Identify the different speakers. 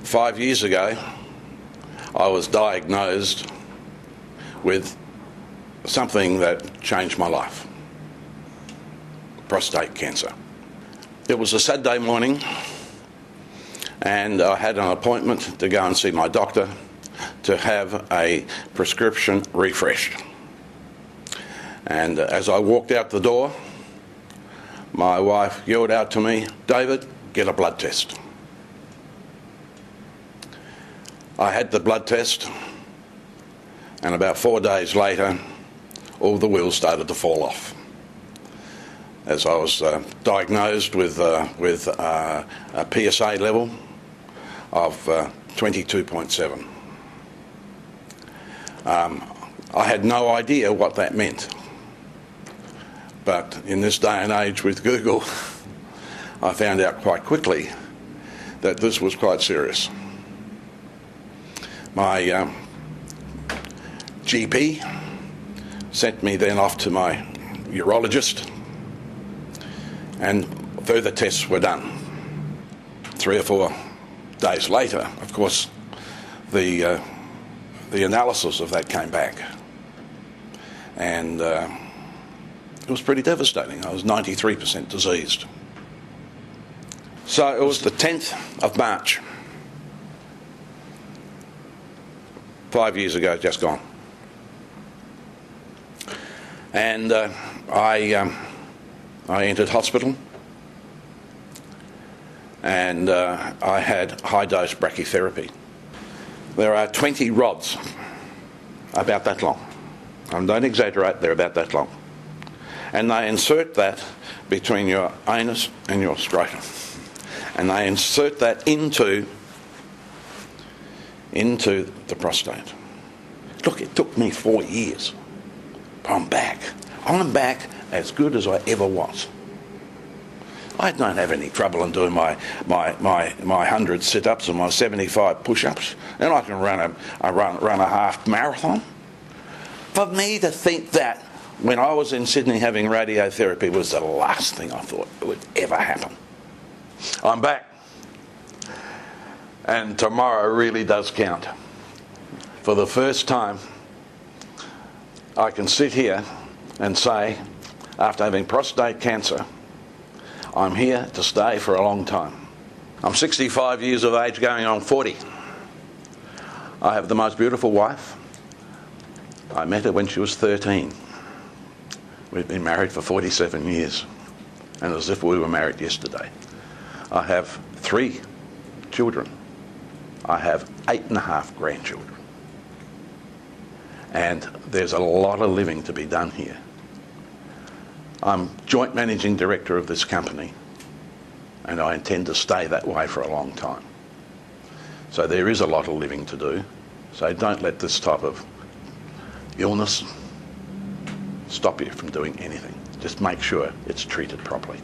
Speaker 1: 5 years ago, I was diagnosed with something that changed my life: prostate cancer. It was a Saturday morning, and I had an appointment to go and see my doctor to have a prescription refreshed. And as I walked out the door, my wife yelled out to me, "David, get a blood test." I had the blood test, and about 4 days later, all the wheels started to fall off, as I was diagnosed with a PSA level of 22.7. I had no idea what that meant, but in this day and age with Google, I found out quite quickly that this was quite serious. My GP sent me then off to my urologist, and further tests were done. 3 or 4 days later, of course, the analysis of that came back, and it was pretty devastating. I was 93% diseased. So it was the 10th of March, 5 years ago, just gone. And I entered hospital, and I had high-dose brachytherapy. There are 20 rods, about that long. I don't exaggerate, they're about that long. And they insert that between your anus and your scrotum. And they insert that into the prostate. Look, it took me 4 years. But I'm back. I'm back as good as I ever was. I don't have any trouble in doing my 100 sit-ups and my 75 push-ups, and I can run a half marathon. For me to think that when I was in Sydney having radiotherapy was the last thing I thought would ever happen. I'm back, and tomorrow really does count. For the first time, I can sit here and say, after having prostate cancer, I'm here to stay for a long time. I'm 65 years of age, going on 40. I have the most beautiful wife. I met her when she was 13. We've been married for 47 years, and as if we were married yesterday. I have 3 children. I have 8.5 grandchildren. And there's a lot of living to be done here. I'm joint managing director of this company, and I intend to stay that way for a long time. So there is a lot of living to do. So don't let this type of illness stop you from doing anything. Just make sure it's treated properly.